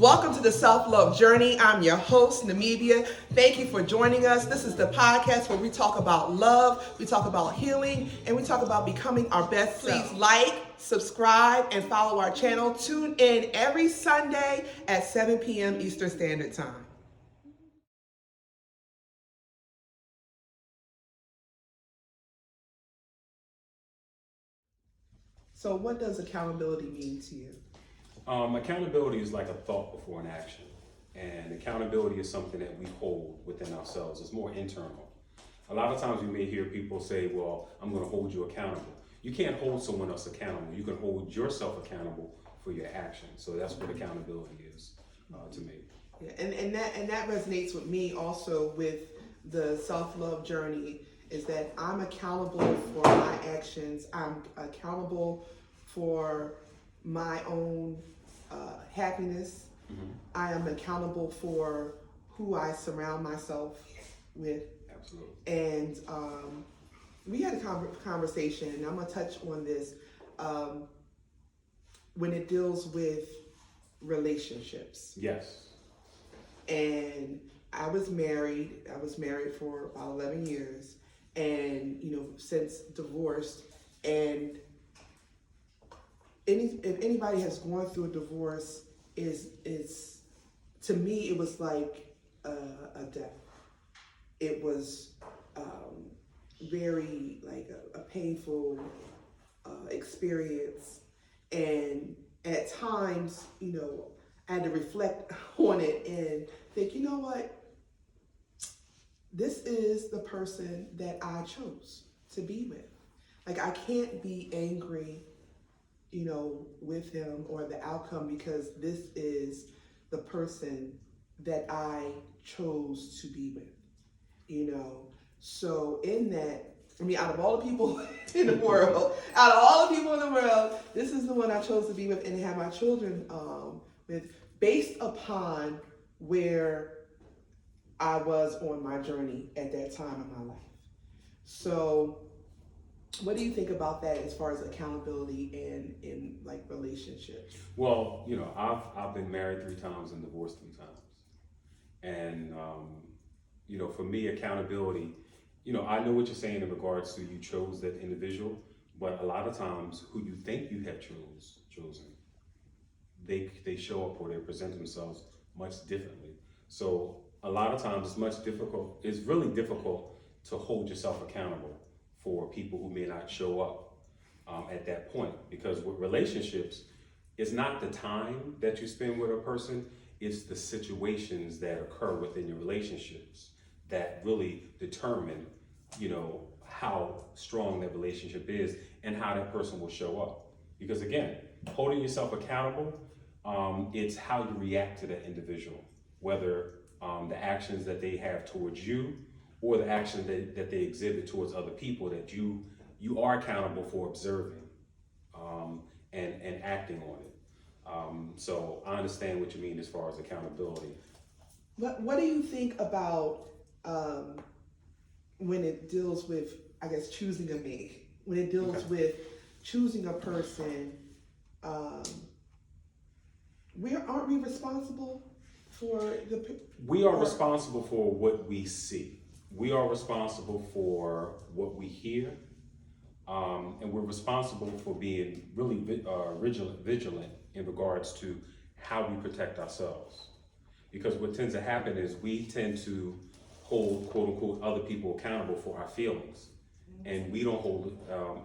Welcome to the Self-Love Journey. I'm your host, Namibia. Thank you for joining us. This is the podcast where we talk about love, we talk about healing, and we talk about becoming our best. Please like, subscribe, and follow our channel. Tune in every Sunday at 7 p.m. Eastern Standard Time. So what does accountability mean to you? Accountability is like a thought before an action. And accountability is something that we hold within ourselves. It's more internal. A lot of times you may hear people say, well, I'm going to hold you accountable. You can't hold someone else accountable. You can hold yourself accountable for your actions. So that's what accountability is to me. Yeah, and that resonates with me also with the self-love journey, is that I'm accountable for my actions. I'm accountable for my own happiness. Mm-hmm. I am accountable for who I surround myself with. Absolutely. And we had a conversation, and I'm going to touch on this when it deals with relationships. Yes. And I was married for about 11 years, and since divorced. And if anybody has gone through a divorce, is to me it was like a death. It was very like a painful experience, and at times I had to reflect on it and think, you know what, this is the person that I chose to be with. Like, I can't be angry with him or the outcome, because this is the person that I chose to be with, So in that, out of all the people in the world, this is the one I chose to be with and have my children with, based upon where I was on my journey at that time in my life. So what do you think about that as far as accountability and in like relationships? Well, I've been married 3 times and divorced 3 times. And, for me, accountability, I know what you're saying in regards to you chose that individual, but a lot of times who you think you have chosen, they show up or they present themselves much differently. So a lot of times it's really difficult to hold yourself accountable for people who may not show up at that point. Because with relationships, it's not the time that you spend with a person, it's the situations that occur within your relationships that really determine, how strong that relationship is and how that person will show up. Because again, holding yourself accountable, it's how you react to that individual, whether the actions that they have towards you or the actions that they exhibit towards other people that you are accountable for observing and acting on it. So I understand what you mean as far as accountability. What do you think about when it deals with, I guess, choosing a mate? When it deals with choosing a person, aren't we responsible for the? We are responsible for what we see. We are responsible for what we hear, and we're responsible for being really vigilant in regards to how we protect ourselves. Because what tends to happen is we tend to hold, quote unquote, other people accountable for our feelings, and we don't hold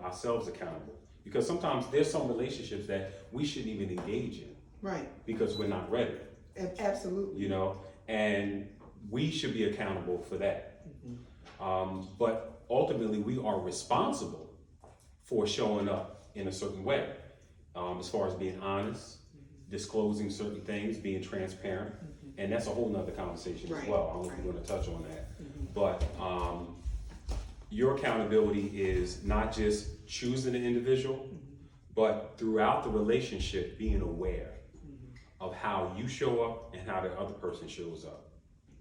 ourselves accountable. Because sometimes there's some relationships that we shouldn't even engage in, right? Because we're not ready. Absolutely. And we should be accountable for that. But ultimately, we are responsible for showing up in a certain way, as far as being honest, disclosing certain things, being transparent, and that's a whole nother conversation as well. I don't know if we're going to touch on that, but your accountability is not just choosing an individual, but throughout the relationship, being aware of how you show up and how the other person shows up.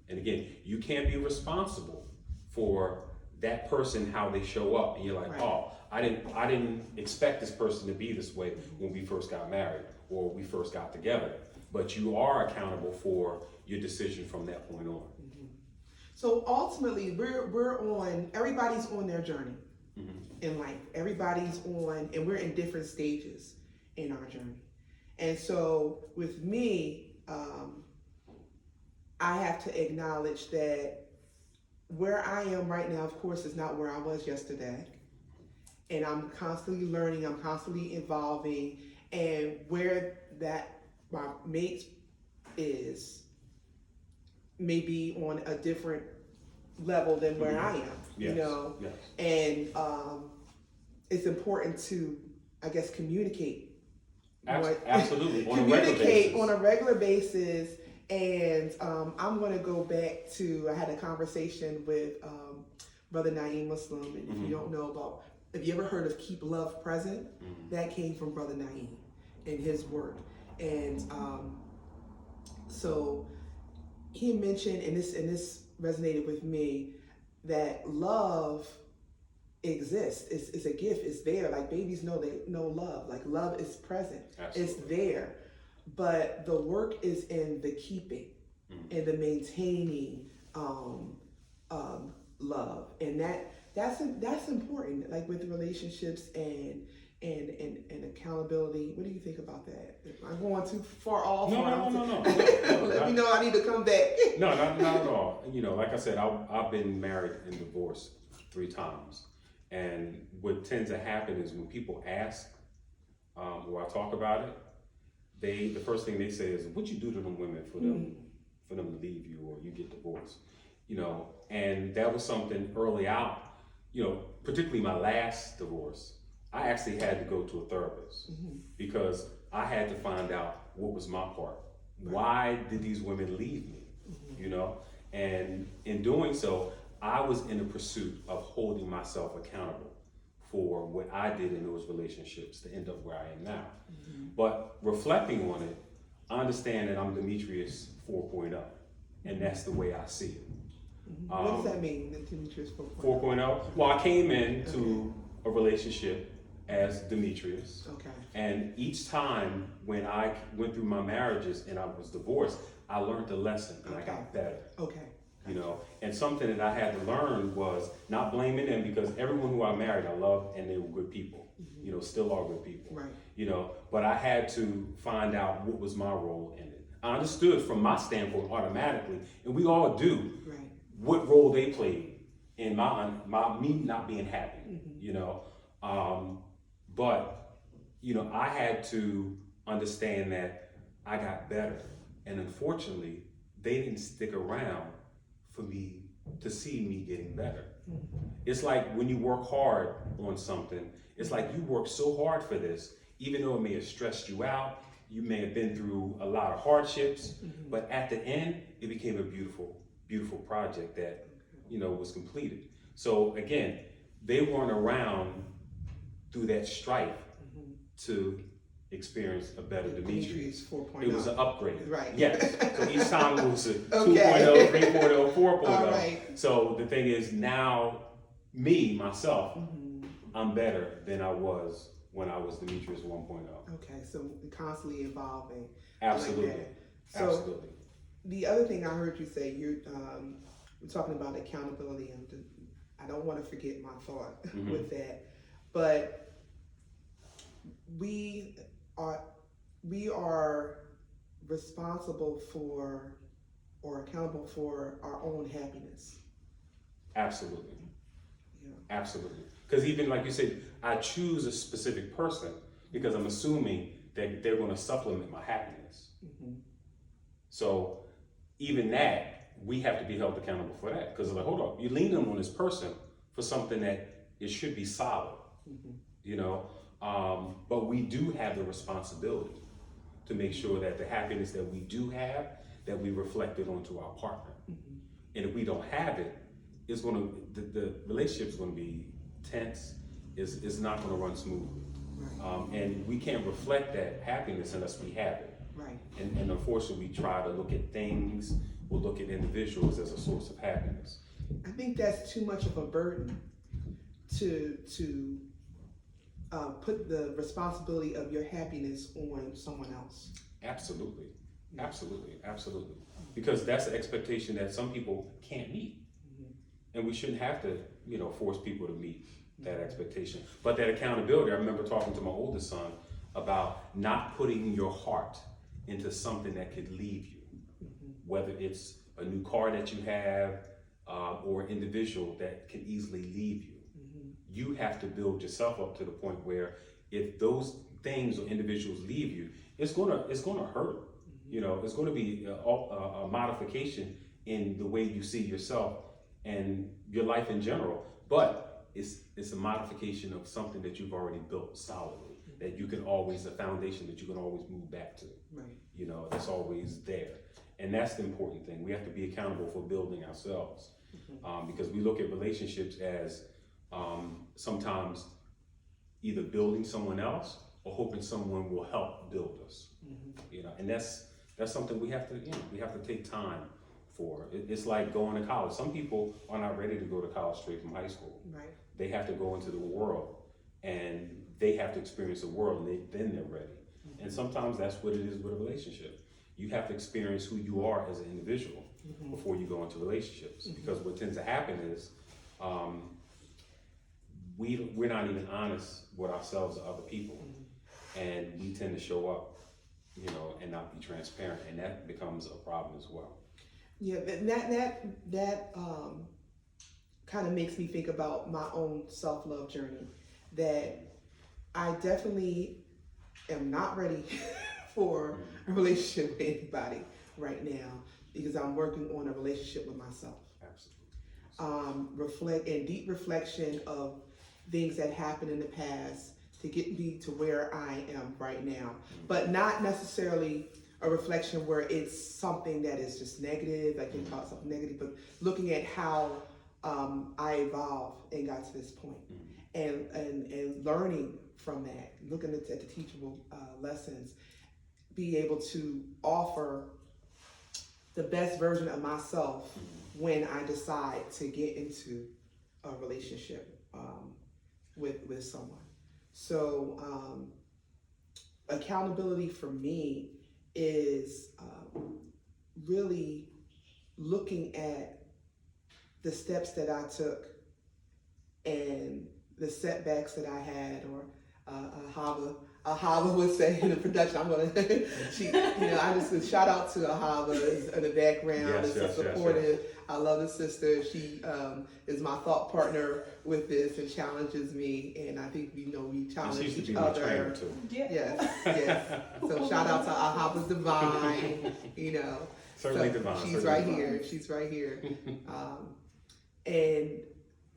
And again, you can't be responsible for that person, how they show up, and you're like, oh, I didn't expect this person to be this way when we first got married or we first got together. but you are accountable for your decision from that point on. So ultimately, everybody's on their journey in life. Everybody's on, and we're in different stages in our journey. And so with me, I have to acknowledge that where I am right now, of course, is not where I was yesterday. And I'm constantly learning, I'm constantly evolving, and where that my mate is may be on a different level than where I am, Yes. you know? Yes. And it's important to, I guess, communicate. Absolutely. Communicate on a regular basis. And I'm going to go back to, I had a conversation with Brother Naeem Muslim, and if you don't know about, have you ever heard of Keep Love Present? That came from Brother Naeem and his work. And so he mentioned, and this resonated with me, that love exists. It's a gift. It's there. Like babies know, they know love. Like love is present. Absolutely. It's there. But the work is in the keeping and the maintaining love, and that's important. Like with relationships and accountability. What do you think about that? I'm going too far off. No. Let me know. I need to come back. No, not at all. You know, like I said, I've been married and divorced 3 times, and what tends to happen is when people ask or I talk about it, the first thing they say is, "What you do to them women for them to leave you or you get divorced?" You know, and that was something early out. You know, particularly my last divorce, I actually had to go to a therapist because I had to find out what was my part. Why did these women leave me? You know, and in doing so, I was in the pursuit of holding myself accountable for what I did in those relationships to end up where I am now. But reflecting on it, I understand that I'm Demetrius 4.0, and that's the way I see it. What does that mean, the Demetrius 4.0? 4.0? Well, I came into a relationship as Demetrius. Okay. And each time when I went through my marriages and I was divorced, I learned a lesson and I got better. Okay. You know, and something that I had to learn was not blaming them, because everyone who I married, I loved, and they were good people. You know, still are good people. Right. You know, but I had to find out what was my role in it. I understood from my standpoint automatically, and we all do, Right. what role they played in me not being happy. You know, but you know, I had to understand that I got better, and unfortunately, they didn't stick around for me to see me getting better. It's like when you work hard on something, it's like you work so hard for this, even though it may have stressed you out, you may have been through a lot of hardships, but at the end, it became a beautiful, beautiful project that, you know, was completed. So again, they weren't around through that strife to experience a better Demetrius. 4.0. It was an upgrade. Right. Yes. So each time it was a Okay. 2.0, 3.0, 4.0. All right. So the thing is, now myself, I'm better than I was when I was Demetrius 1.0. Okay, so constantly evolving. Absolutely. Like that. So Absolutely. the other thing I heard you say, we're talking about accountability, and I don't want to forget my thought with that, but we are responsible for or accountable for our own happiness. Absolutely. Yeah. Absolutely. Because even like you said, I choose a specific person because I'm assuming that they're going to supplement my happiness. So even that, we have to be held accountable for that. Because like, hold up, you lean on this person for something that it should be solid, you know? But we do have the responsibility to make sure that the happiness that we do have, that we reflect it onto our partner. And if we don't have it, it's going to, the relationship's going to be tense. It's not going to run smoothly. Right. And we can't reflect that happiness unless we have it. Right. And unfortunately, we try to look at things, we'll look at individuals as a source of happiness. I think that's too much of a burden to put the responsibility of your happiness on someone else. Absolutely. Absolutely, absolutely. Because that's an expectation that some people can't meet. And we shouldn't have to, force people to meet that expectation. But that accountability, I remember talking to my oldest son about not putting your heart into something that could leave you. Whether it's a new car that you have, or an individual that can easily leave you. You have to build yourself up to the point where if those things or individuals leave you, it's gonna hurt. It's gonna be a modification in the way you see yourself and your life in general. But it's a modification of something that you've already built solidly, that you can always, a foundation that you can always move back to. Right. It's always there. And that's the important thing. We have to be accountable for building ourselves. Because we look at relationships as sometimes either building someone else or hoping someone will help build us. And that's something we have to take time for. It's like going to college. Some people are not ready to go to college straight from high school. Right. They have to go into the world and they have to experience the world, and then they're ready. And sometimes that's what it is with a relationship. You have to experience who you are as an individual before you go into relationships. Because what tends to happen is we're not even honest with ourselves or other people, and we tend to show up, and not be transparent, and that becomes a problem as well. Yeah, that kind of makes me think about my own self-love journey, that I definitely am not ready for a relationship with anybody right now, because I'm working on a relationship with myself. Absolutely. Deep reflection of things that happened in the past to get me to where I am right now, but not necessarily a reflection where it's something that is just negative, like you talk something negative, but looking at how I evolved and got to this point, and learning from that, looking at the teachable lessons, be able to offer the best version of myself when I decide to get into a relationship with someone. So accountability for me is really looking at the steps that I took and the setbacks that I had, or Ahava would say in the production. I'm gonna, I just shout out to Ahava in the background. It's so supportive. Yes. I love the sister. She is my thought partner with this and challenges me, and I think we challenge each other. My trainer too. Yes. So shout out to Ahava's Divine. Certainly divine. She's right here. She's right here. And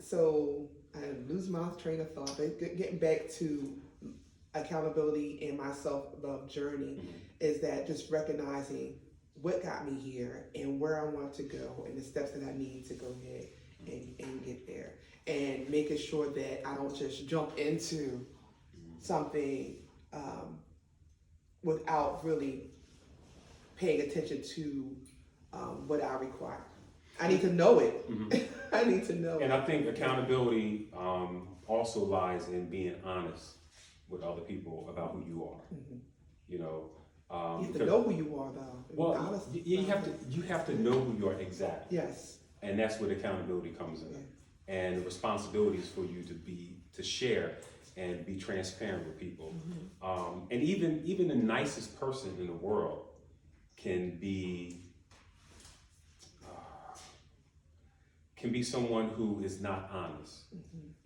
so I lose my train of thought. But getting back to accountability in my self-love journey is that just recognizing what got me here and where I want to go and the steps that I need to go ahead and get there, and making sure that I don't just jump into something without really paying attention to what I require. I need to know it. I need to know it. And I think accountability also lies in being honest with other people about who you are. You have to know who you are, though. Well, you have to know who you are exactly. Yes. And that's where accountability comes in. Yeah. And the responsibility is for you to share and be transparent with people. And even the nicest person in the world can be someone who is not honest.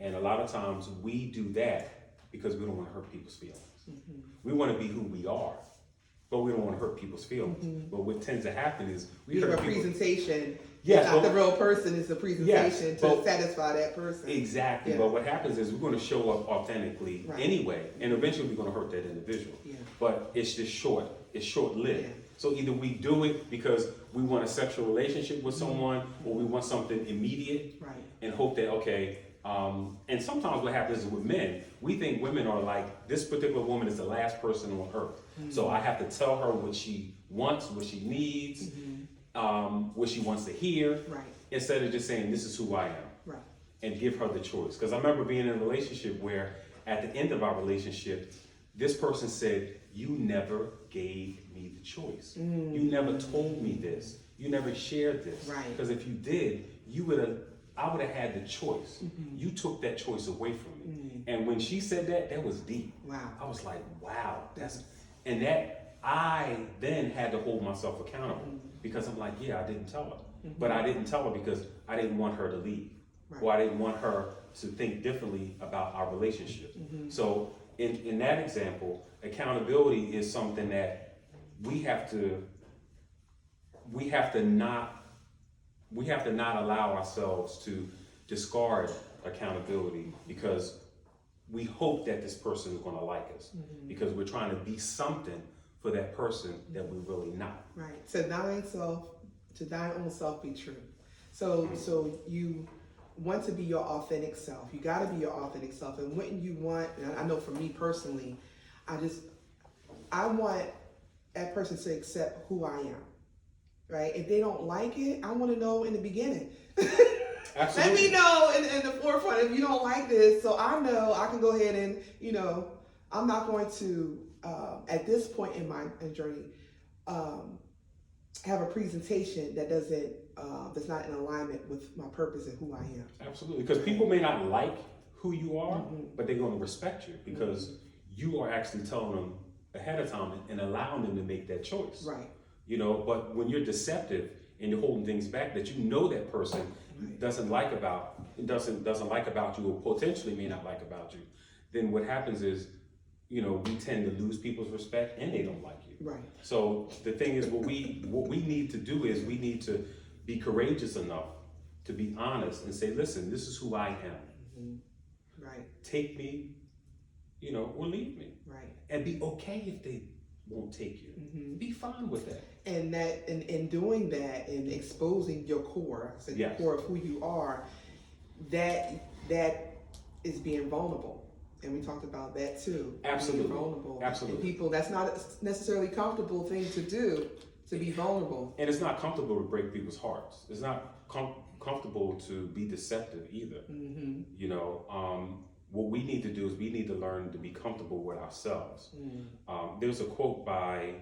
And a lot of times we do that because we don't want to hurt people's feelings. We want to be who we are, but we don't want to hurt people's feelings. But what tends to happen is we hurt people. Presentation. Yes, not the real person. It's a presentation to satisfy that person. Exactly. Yeah. But what happens is we're going to show up authentically anyway, and eventually we're going to hurt that individual. Yeah. But it's just short. It's short-lived. Yeah. So either we do it because we want a sexual relationship with someone, or we want something immediate, and hope that and sometimes what happens is with men, we think women are like, this particular woman is the last person on earth. So I have to tell her what she wants, what she needs, what she wants to hear, instead of just saying, this is who I am, and give her the choice. Because I remember being in a relationship where at the end of our relationship, this person said, you never gave me the choice. You never told me this. You never shared this. Right. Because if you did, I would have had the choice. You took that choice away from me. And when she said that, that was deep. Wow. I was like, wow. And that I then had to hold myself accountable because I'm like, yeah, I didn't tell her. But I didn't tell her because I didn't want her to leave. Right. Or I didn't want her to think differently about our relationship. So in that example, accountability is something that we have to not allow ourselves to discard accountability because we hope that this person is going to like us because we're trying to be something for that person that we're really not. Right. To thine own self be true. So you want to be your authentic self. You got to be your authentic self. And when you want, and I know for me personally, I want that person to accept who I am. Right? If they don't like it, I want to know in the beginning. Absolutely. Let me know in the forefront if you don't like this, so I know I can go ahead and, I'm not going to, at this point in my journey, have a presentation that that's not in alignment with my purpose and who I am. Absolutely. Because people may not like who you are, but they're going to respect you because you are actually telling them ahead of time and allowing them to make that choice. Right. But when you're deceptive and you're holding things back that that person doesn't like about you or potentially may not like about you, then what happens is, we tend to lose people's respect and they don't like you. Right. So the thing is, what we need to do is we need to be courageous enough to be honest and say, listen, this is who I am. Right. Take me, or leave me. Right. And be okay if they won't take you. Be fine with that. And that in doing that and exposing your core, the core of who you are, that is being vulnerable. And we talked about that too. Absolutely. Being vulnerable. Absolutely. And people, that's not a necessarily comfortable thing to do, to be vulnerable. And it's not comfortable to break people's hearts. It's not comfortable to be deceptive either. What we need to do is we need to learn to be comfortable with ourselves. There's a quote by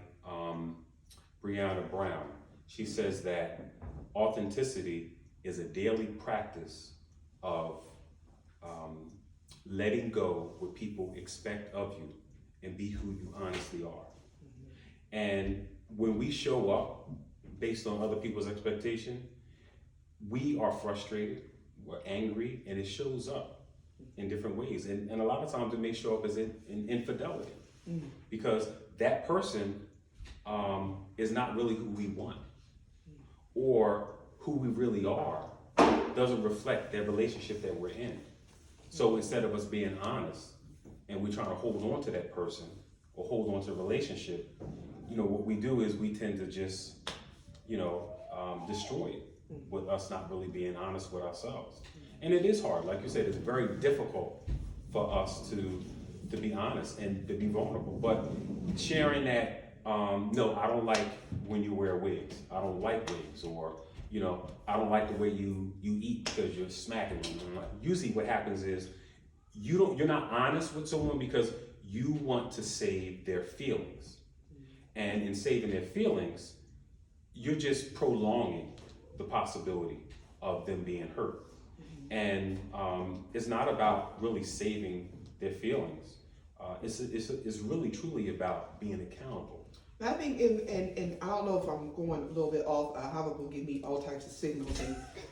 Breonna Brown. She says that authenticity is a daily practice of letting go what people expect of you and be who you honestly are. And when we show up based on other people's expectation, we are frustrated, we're angry, and it shows up in different ways. And a lot of times it may show up as in infidelity because that person is not really who we want or who we really are doesn't reflect that relationship that we're in. So instead of us being honest and we're trying to hold on to that person or hold on to a relationship, what we do is we tend to just, destroy it with us not really being honest with ourselves. And it is hard. Like you said, it's very difficult for us to be honest and to be vulnerable. But sharing that, no, I don't like when you wear wigs. I don't like wigs, or I don't like the way you eat because you're smacking me. Usually, what happens is you're not honest with someone because you want to save their feelings, and in saving their feelings, you're just prolonging the possibility of them being hurt. And it's not about really saving their feelings. It's really truly about being accountable. I think, and I don't know if I'm going a little bit off, Hava will give me all types of signals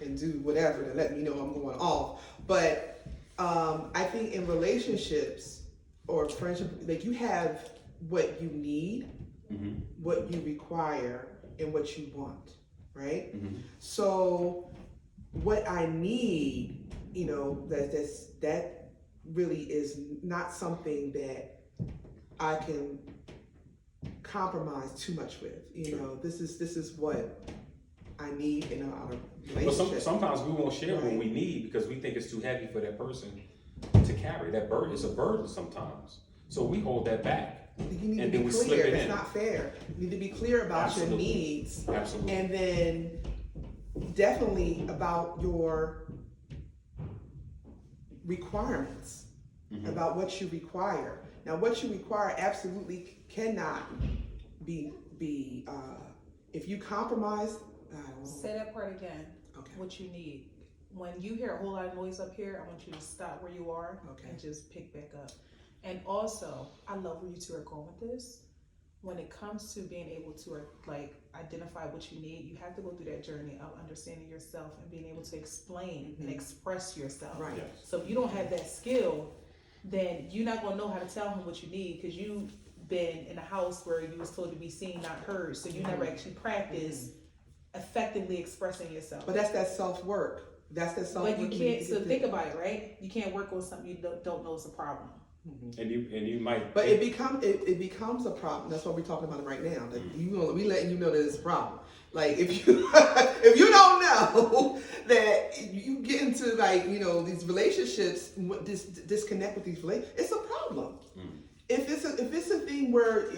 and do whatever to let me know I'm going off. But I think in relationships or friendship, like, you have what you need, what you require, and what you want, right? So what I need, that really is not something that I can compromise too much with. This is what I need in our relationship. But sometimes we won't share what we need because we think it's too heavy for that person to carry. That burden is a burden sometimes. So we hold that back. You need to be clear. It's not fair. You need to be clear about your needs. Absolutely. And then definitely about your requirements. about what you require. Now, what you require absolutely cannot be if you compromise. Say that part again. Okay. What you need. When you hear a whole lot of noise up here, I want you to stop where you are and just pick back up. And also, I love where you two are going with this. When it comes to being able to like identify what you need, you have to go through that journey of understanding yourself and being able to explain and express yourself. Right. Yes. So if you don't have that skill, then you're not gonna know how to tell him what you need because you've been in a house where you was told to be seen, not heard. So you never actually practiced effectively expressing yourself. But that's that self-work. That's that self-work. But you can't. So think about it, right? You can't work on something you don't know is a problem. And you might. But it becomes a problem. That's what we're talking about right now. That we letting you know that it's a problem. Like if you if you don't know that you get into like these relationships, this disconnect with these relationships, it's a problem. If it's a thing where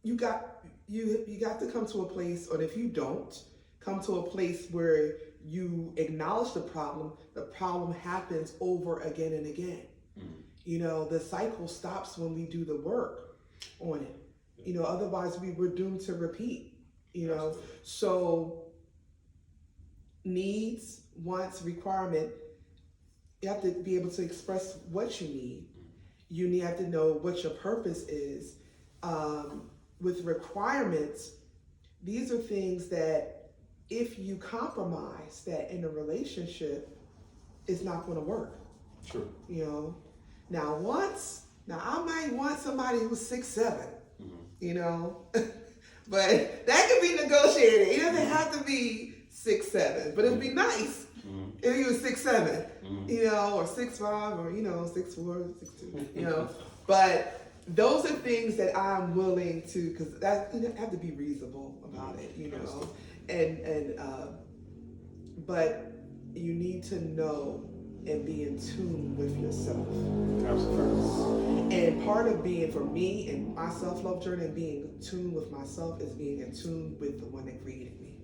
you got to come to a place, or if you don't come to a place where you acknowledge the problem happens over again and again. The cycle stops when we do the work on it. Otherwise we're doomed to repeat. So needs, wants, requirement. You have to be able to express what you need. You have to know what your purpose is. With requirements, these are things that if you compromise that in a relationship, it's not going to work. Sure. Now I might want somebody who's 6'7", but that could be negotiated. It doesn't have to be 6'7", but it'd be nice if he was 6'7", or 6'5", or 6'4", 6'2", But those are things that I'm willing to, because that have to be reasonable about it, but you need to know and be in tune with yourself. Absolutely. And part of being, for me, in my self-love journey, and being in tune with myself is being in tune with the one that created me.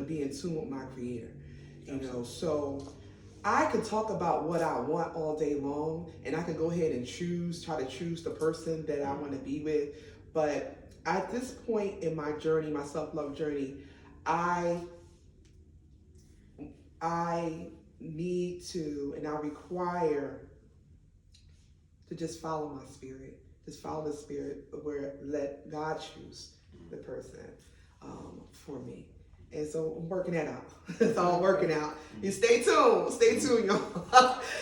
Be in tune with my creator. So I could talk about what I want all day long, and I could go ahead and try to choose the person that I want to be with. But at this point in my journey, my self-love journey, I need to, and I require to just follow my spirit. Just follow the spirit where let God choose the person for me. And so I'm working that out. It's all working out. You stay tuned, y'all.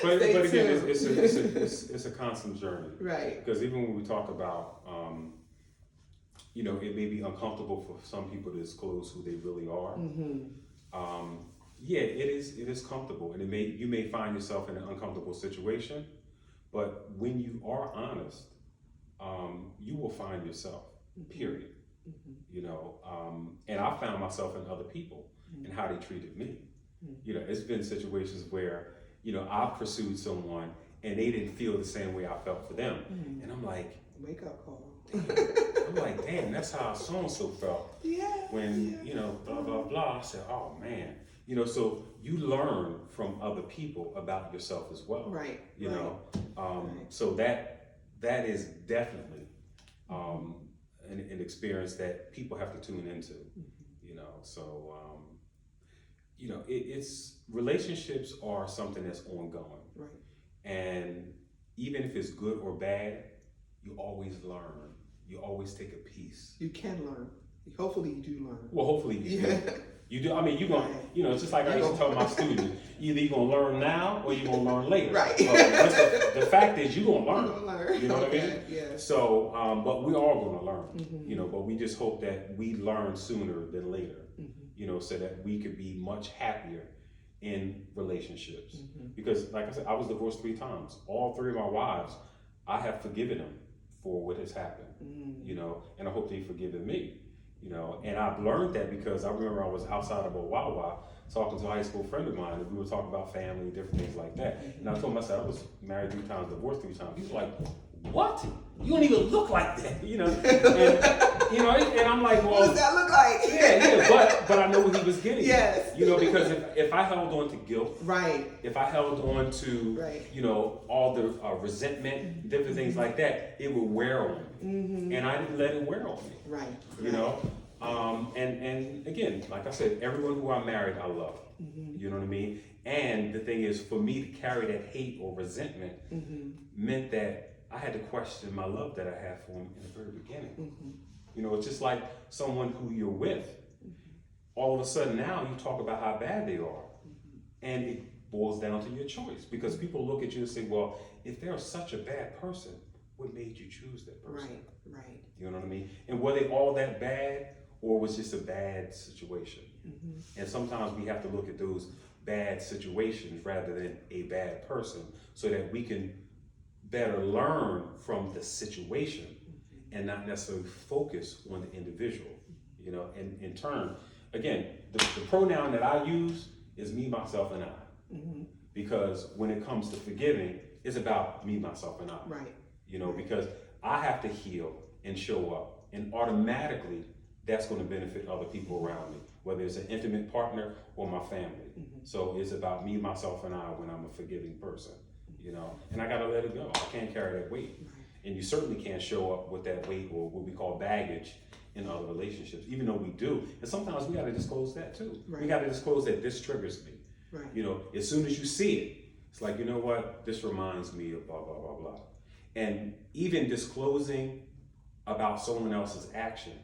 But again, it's a constant journey. Right. Because even when we talk about, it may be uncomfortable for some people to disclose who they really are. It is comfortable, and you may find yourself in an uncomfortable situation. But when you are honest, you will find yourself. Period. And I found myself in other people and how they treated me. It's been situations where, I pursued someone and they didn't feel the same way I felt for them. And I'm like, wake up call. I'm like, damn, that's how so-and-so felt. Yeah. When, blah, blah, blah. I said, oh man. So you learn from other people about yourself as well. Right. So that is definitely, an experience that people have to tune into, it's relationships are something that's ongoing. Right. And even if it's good or bad, you always learn. You always take a piece. You can learn. Hopefully you do learn. Well, hopefully you do. You do. I mean, you're going to, it's just like I used to tell my students, either you're going to learn now or you're going to learn later. Right. The fact is you're going to learn. You're gonna learn. You know what I mean? Yeah. So, but we are going to learn, but we just hope that we learn sooner than later, so that we could be much happier in relationships. Because like I said, I was divorced 3 times. All 3 of my wives, I have forgiven them for what has happened, and I hope they've forgiven me. And I've learned that because I remember I was outside of a Wawa talking to a high school friend of mine, and we were talking about family, different things like that. And I told him, I said, I was married 3 times, divorced 3 times. He was like, what? You don't even look like that, you know? And I'm like, well, What does that look like? yeah, but I know what he was getting. Yes. You know, because if I held on to guilt, Right. if I held on to, Right. you know, all the resentment, different things like that, it would wear on me. Mm-hmm. And I didn't let it wear on me. Right. You know? And again, like I said, everyone who I married, I love. Mm-hmm. You know what I mean? And the thing is, for me to carry that hate or resentment meant that I had to question my love that I had for him in the very beginning. Mm-hmm. You know, it's just like someone who you're with. All of a sudden now you talk about how bad they are. And it boils down to your choice. Because people look at you and say, well, if they're such a bad person, what made you choose that person? Right. You know what I mean? And were they all that bad, or was just a bad situation? Mm-hmm. And sometimes we have to look at those bad situations rather than a bad person, so that we can better learn from the situation and not necessarily focus on the individual. You know, and in turn, again, the pronoun that I use is me, myself, and I. Mm-hmm. Because when it comes to forgiving, it's about me, myself, and I. Right. You know, because I have to heal and show up, and automatically that's going to benefit other people around me, whether it's an intimate partner or my family. Mm-hmm. So it's about me, myself, and I when I'm a forgiving person, you know, and I got to let it go. I can't carry that weight. Right. And you certainly can't show up with that weight or what we call baggage in other relationships, even though we do. And sometimes we got to disclose that too. Right. We got to disclose that this triggers me. Right. You know, as soon as you see it, it's like, you know what, this reminds me of blah, blah, blah, blah. And even disclosing about someone else's actions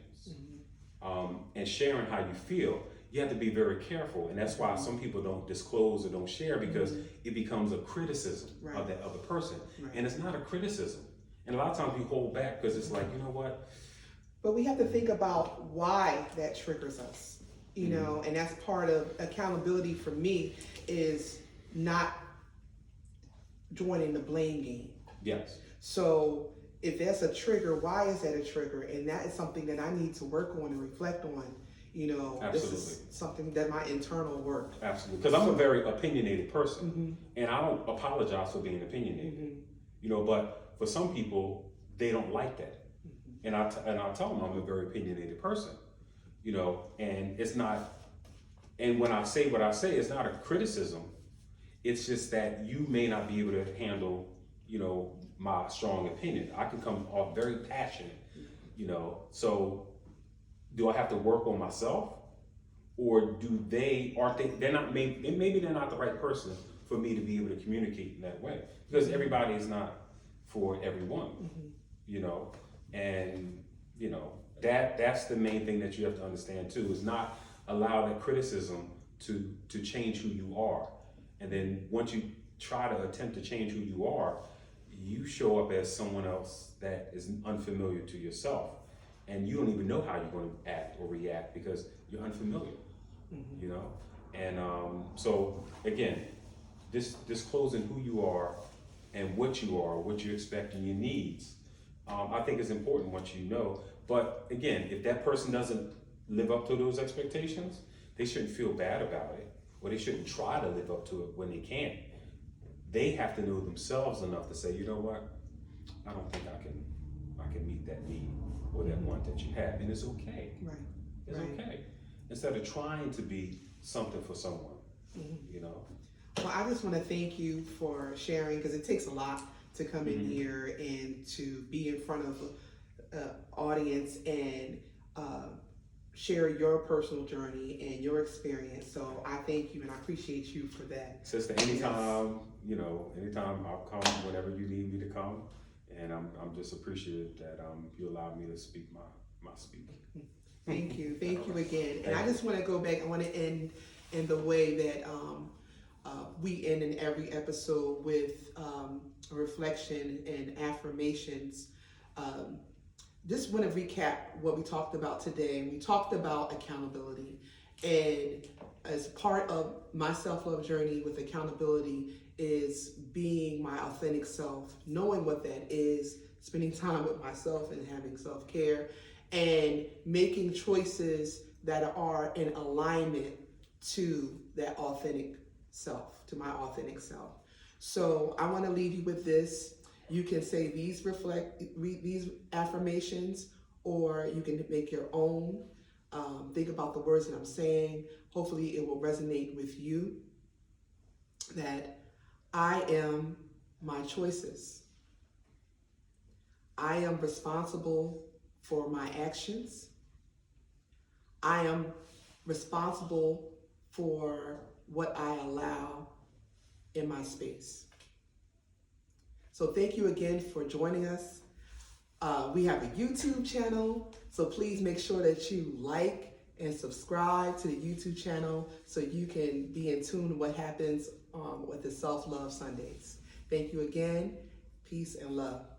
and sharing how you feel, you have to be very careful. And that's why some people don't disclose or don't share, because it becomes a criticism of that other person. Right. And it's not a criticism. And a lot of times we hold back because it's like, you know what? But we have to think about why that triggers us, you know, and that's part of accountability for me, is not joining the blame game. Yes. So if that's a trigger, why is that a trigger? And that is something that I need to work on and reflect on. You know, Absolutely. This is something that my internal work. Absolutely. Because I'm a very opinionated person, and I don't apologize for being opinionated. You know, but for some people, they don't like that. And I tell them I'm a very opinionated person, you know, and it's not, and when I say what I say, it's not a criticism. It's just that you may not be able to handle, you know, my strong opinion. I can come off very passionate, you know. So do I have to work on myself, or they're not, maybe they're not the right person for me to be able to communicate in that way, because everybody is not for everyone, you know. And you know, that's the main thing that you have to understand too, is not allow that criticism to change who you are. And then once you try to attempt to change who you are, you show up as someone else that is unfamiliar to yourself, and you don't even know how you're going to act or react because you're unfamiliar. You know. And so again, disclosing who you are and what you expect and your needs, I think is important once you know. But again, if that person doesn't live up to those expectations, they shouldn't feel bad about it, or they shouldn't try to live up to it when they can't. They have to know themselves enough to say, you know what, I don't think I can meet that need or that want that you have, and it's okay. Right. It's okay. Instead of trying to be something for someone, you know. Well, I just want to thank you for sharing, because it takes a lot to come in here and to be in front of an audience and share your personal journey and your experience. So I thank you and I appreciate you for that. Sister, anytime, you know, anytime I'll come whenever you need me to come. And I'm just appreciative that you allowed me to speak my speak. Thank you. Thank you again. And I just want to go back. I want to end in the way that we end in every episode with reflection and affirmations. Just want to recap what we talked about today. We talked about accountability, and as part of my self-love journey with accountability is being my authentic self, knowing what that is, spending time with myself and having self-care, and making choices that are in alignment to that authentic self, to my authentic self. So I want to leave you with this. You can say these affirmations, or you can make your own. Think about the words that I'm saying. Hopefully it will resonate with you. That I am my choices. I am responsible for my actions. I am responsible for what I allow in my space. So thank you again for joining us. We have a YouTube channel, so please make sure that you like and subscribe to the YouTube channel so you can be in tune with what happens with the Self-Love Sundays. Thank you again. Peace and love.